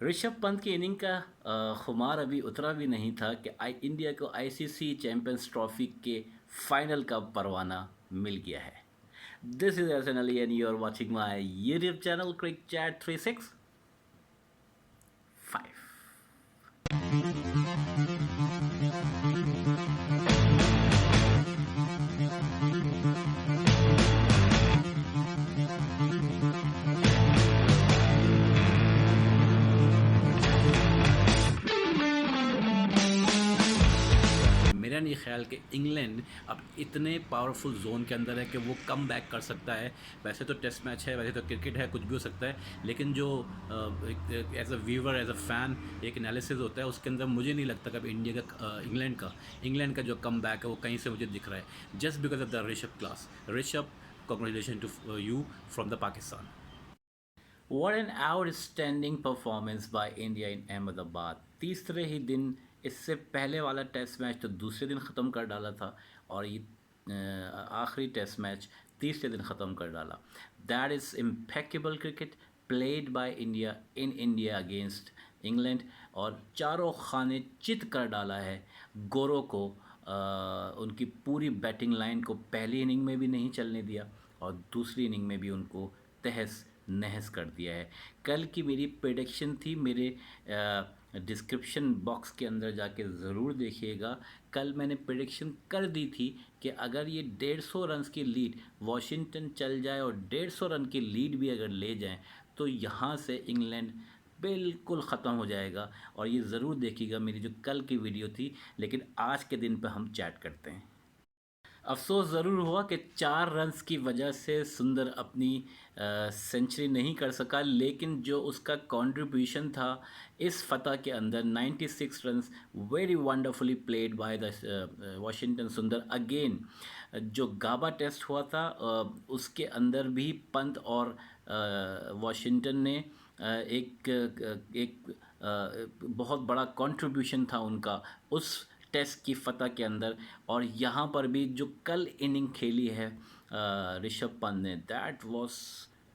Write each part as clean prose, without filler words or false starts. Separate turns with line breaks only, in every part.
ऋषभ पंत की इनिंग का खुमार अभी उतरा भी नहीं था कि इंडिया को आईसीसी चैंपियंस ट्रॉफी के फाइनल का परवाना मिल गया है। This is S N Ali and you are watching my YouTube channel crick chat 365। मेरा नहीं ख्याल कि इंग्लैंड अब इतने पावरफुल जोन के अंदर है कि वो कम बैक कर सकता है। वैसे तो टेस्ट मैच है, वैसे तो क्रिकेट है, कुछ भी हो सकता है, लेकिन जो as a viewer, as a fan एक एनालिसिस होता है, उसके अंदर मुझे नहीं लगता कि अब इंडिया का इंग्लैंड का जो कम बैक है वो कहीं से मुझे दिख रहा है, just because of the Rishabh class. Rishabh, congratulation to you from the Pakistan. What an outstanding performance by India in Ahmedabad। तीसरे ही दिन, इससे पहले वाला टेस्ट मैच तो दूसरे दिन ख़त्म कर डाला था, और ये आखिरी टेस्ट मैच तीसरे दिन ख़त्म कर डाला। That is impeccable cricket played by India in India against England, और चारों खाने चित कर डाला है गोरों को। उनकी पूरी बैटिंग लाइन को पहली इनिंग में भी नहीं चलने दिया, और दूसरी इनिंग में भी उनको तहस नहस कर दिया है। कल की मेरी प्रेडिक्शन थी, मेरे डिस्क्रिप्शन बॉक्स के अंदर जाके ज़रूर देखिएगा। कल मैंने प्रेडिक्शन कर दी थी कि अगर ये 150 रन की लीड वॉशिंगटन चल जाए और 150 रन की लीड भी अगर ले जाएं, तो यहाँ से इंग्लैंड बिल्कुल ख़त्म हो जाएगा। और ये ज़रूर देखिएगा मेरी जो कल की वीडियो थी। लेकिन आज के दिन पर हम चैट करते हैं। अफ़सोस ज़रूर हुआ कि 4 रन्स की वजह से सुंदर अपनी सेंचुरी नहीं कर सका, लेकिन जो उसका कंट्रीब्यूशन था इस फ़तह के अंदर, 96 runs, very wonderfully played by the Washington सुंदर अगेन। जो गाबा टेस्ट हुआ था उसके अंदर भी पंत और वाशिंगटन ने एक बहुत बड़ा कंट्रीब्यूशन था उनका उस टेस्ट की फ़तह के अंदर। और यहाँ पर भी जो कल इनिंग खेली है ऋषभ पंत ने, दैट वाज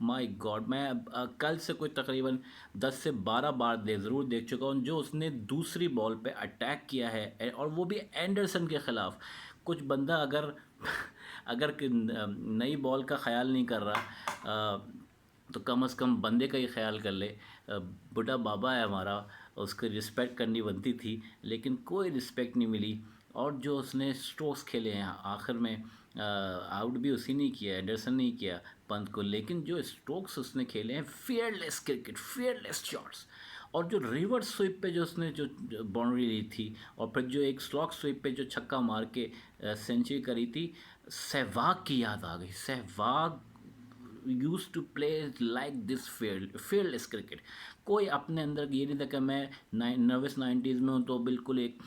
माय गॉड। मैं कल से कोई तकरीबन 10 से 12 बार ज़रूर देख चुका हूँ जो उसने दूसरी बॉल पे अटैक किया है, और वो भी एंडरसन के ख़िलाफ़। कुछ बंदा अगर अगर नई बॉल का ख्याल नहीं कर रहा, तो कम से कम बंदे का ही ख्याल कर ले। बुढ़ा बाबा है हमारा, उसकी रिस्पेक्ट करनी बनती थी, लेकिन कोई रिस्पेक्ट नहीं मिली। और जो उसने स्ट्रोक्स खेले हैं आखिर में, आउट भी उसी ने किया, एंडरसन नहीं किया पंत को, लेकिन जो स्ट्रोक्स उसने खेले हैं, फेयरलेस क्रिकेट, फेयरलेस शॉट्स। और जो रिवर्स स्वीप पे जो उसने जो बाउंड्री ली थी, और फिर जो एक स्लॉक स्वीप पे जो छक्का मार के सेंचुरी करी थी, सहवाग की याद आ गई। Sehwag use to play like this fearless cricket. कोई अपने अंदर ये नहीं था कि मैं नर्वस 90s में हूँ तो बिल्कुल एक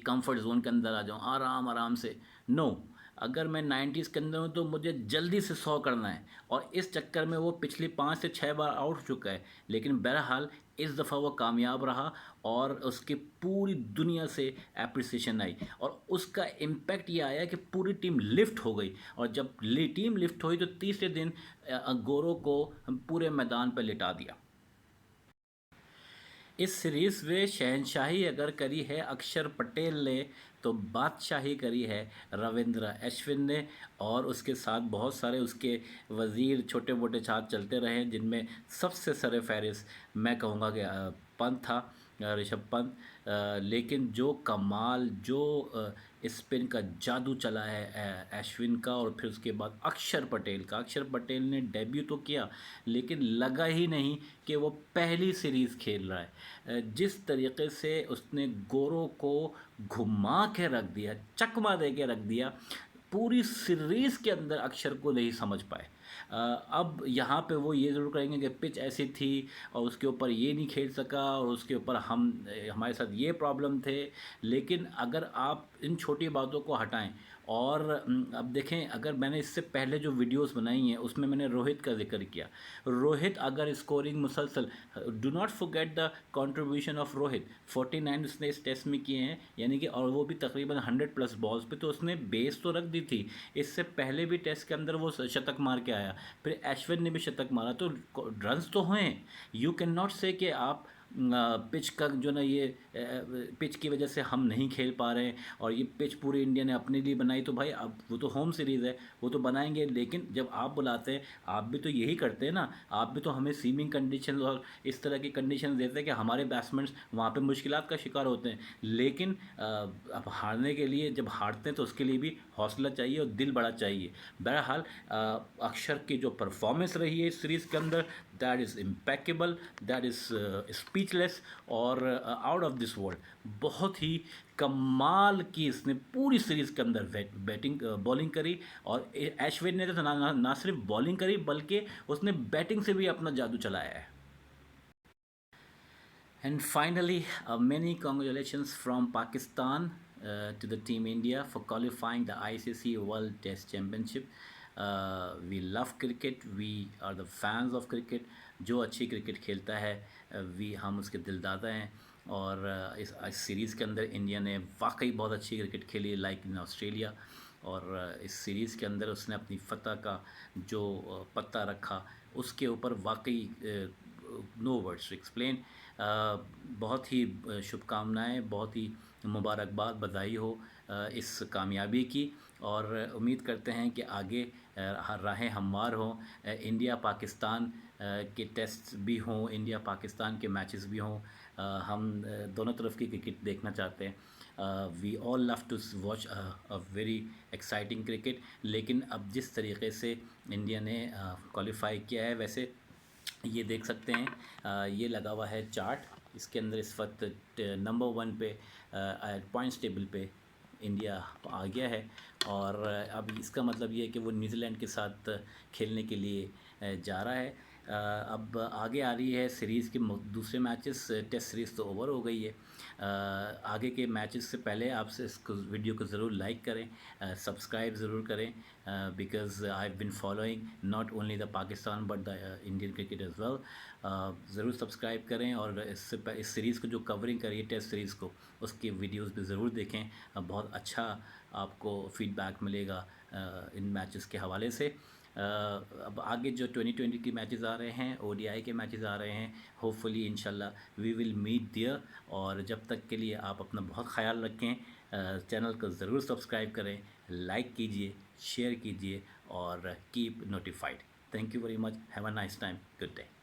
कंफर्ट जोन के अंदर आ जाऊँ आराम आराम से। नो, अगर मैं 90s के अंदर हूँ तो मुझे जल्दी से 100 करना है, और इस चक्कर में वो पिछली 5 से 6 बार आउट हो चुका है। लेकिन बहरहाल इस दफ़ा वो कामयाब रहा, और उसकी पूरी दुनिया से एप्रिसिएशन आई, और उसका इम्पैक्ट ये आया कि पूरी टीम लिफ्ट हो गई। और जब टीम लिफ्ट हुई तो तीसरे दिन गोरों को पूरे मैदान पर लिटा दिया। इस सीरीज़ में शहनशाही अगर करी है अक्षर पटेल ने, तो बादशाही करी है रविंद्र अश्विन ने। और उसके साथ बहुत सारे उसके वज़ीर छोटे मोटे साथ चलते रहे, जिनमें सबसे सरफ़हरिस्त मैं कहूँगा कि पंत था, ऋषभ पंत। लेकिन जो कमाल, जो स्पिन का जादू चला है अश्विन का, और फिर उसके बाद अक्षर पटेल का। अक्षर पटेल ने डेब्यू तो किया, लेकिन लगा ही नहीं कि वो पहली सीरीज़ खेल रहा है। जिस तरीके से उसने गोरों को घुमा के रख दिया, चकमा दे के रख दिया, पूरी सीरीज़ के अंदर अक्षर को नहीं समझ पाए। अब यहाँ पे वो ये ज़रूर कहेंगे कि पिच ऐसी थी, और उसके ऊपर ये नहीं खेल सका, और उसके ऊपर हमारे साथ ये प्रॉब्लम थे। लेकिन अगर आप इन छोटी बातों को हटाएं, और अब देखें, अगर मैंने इससे पहले जो वीडियोस बनाई हैं उसमें मैंने रोहित का जिक्र किया। रोहित अगर स्कोरिंग मुसलसल, do not forget the contribution of Rohit, 49 उसने इस टेस्ट में किए हैं, यानी कि, और वो भी तकरीबन 100 प्लस बॉल्स पे, तो उसने बेस तो रख दी थी। इससे पहले भी टेस्ट के अंदर वो शतक मार के आया, फिर अश्विन ने भी शतक मारा, तो रन्स तो हैं। यू कैन नॉट से कि आप पिच का जो ना ये पिच की वजह से हम नहीं खेल पा रहे हैं, और ये पिच पूरे इंडिया ने अपने लिए बनाई, तो भाई अब वो तो होम सीरीज़ है, वो तो बनाएंगे, लेकिन जब आप बुलाते हैं आप भी तो यही करते हैं ना, आप भी तो हमें सीमिंग कंडीशन और इस तरह की कंडीशन देते हैं कि हमारे बैट्समैन वहाँ पे मुश्किलात का शिकार होते हैं। लेकिन अब हारने के लिए, जब हारते हैं तो उसके लिए भी हौसला चाहिए और दिल बड़ा चाहिए। बहरहाल अक्षर की जो परफॉर्मेंस रही है इस सीरीज़ के अंदर, that is impeccable, that is speechless और आउट ऑफ दिस वर्ल्ड। बहुत ही कमाल की इसने पूरी सीरीज़ के अंदर बैटिंग बॉलिंग करी, और अश्विन ने तो ना सिर्फ बॉलिंग करी बल्कि उसने बैटिंग से भी अपना जादू चलाया है। And finally, many congratulations from Pakistan to the Team India for qualifying the ICC World Test Championship. We love cricket, we are the fans of cricket. जो अच्छी क्रिकेट खेलता है हम उसके दिलदादा हैं, और इस सीरीज़ के अंदर इंडिया ने वाकई बहुत अच्छी क्रिकेट खेली, लाइक इन ऑस्ट्रेलिया। और इस सीरीज़ के अंदर उसने अपनी फतह का जो पत्ता रखा, उसके ऊपर वाकई नो वर्ड्स टू एक्सप्लेन। बहुत ही शुभकामनाएँ, बहुत ही मुबारकबाद, बधाई हो इस कामयाबी की, और उम्मीद करते हैं कि आगे राहें हमवार हों, इंडिया पाकिस्तान के टेस्ट भी हों, इंडिया पाकिस्तान के मैचेस भी हों। हम दोनों तरफ की क्रिकेट देखना चाहते हैं। We all love to watch a very exciting cricket. लेकिन अब जिस तरीके से इंडिया ने क्वालिफाई किया है, वैसे ये देख सकते हैं, ये लगा हुआ है चार्ट, इसके अंदर इस वक्त नंबर 1 पे पॉइंट्स टेबल पे इंडिया आ गया है, और अब इसका मतलब ये है कि वो न्यूजीलैंड के साथ खेलने के लिए जा रहा है। अब आगे आ रही है सीरीज़ के दूसरे मैचेस, टेस्ट सीरीज़ तो ओवर हो गई है। आगे के मैचेस से पहले आपसे इसको वीडियो को ज़रूर लाइक करें, सब्सक्राइब ज़रूर करें, because I have been following not only the Pakistan but the Indian cricket as well. ज़रूर सब्सक्राइब करें, और इस सीरीज़ को जो कवरिंग करी है टेस्ट सीरीज़ को, उसकी वीडियोस भी ज़रूर देखें। बहुत अच्छा आपको फीडबैक मिलेगा इन मैचेस के हवाले से। अब आगे जो 2020 की मैचेस आ रहे हैं, ओडीआई के मैचेस आ रहे हैं, होपफुली इंशाल्लाह वी विल मीट देयर। और जब तक के लिए आप अपना बहुत ख्याल रखें, चैनल को ज़रूर सब्सक्राइब करें, लाइक कीजिए, शेयर कीजिए, और keep notified. Thank you very much, have a nice time, good day.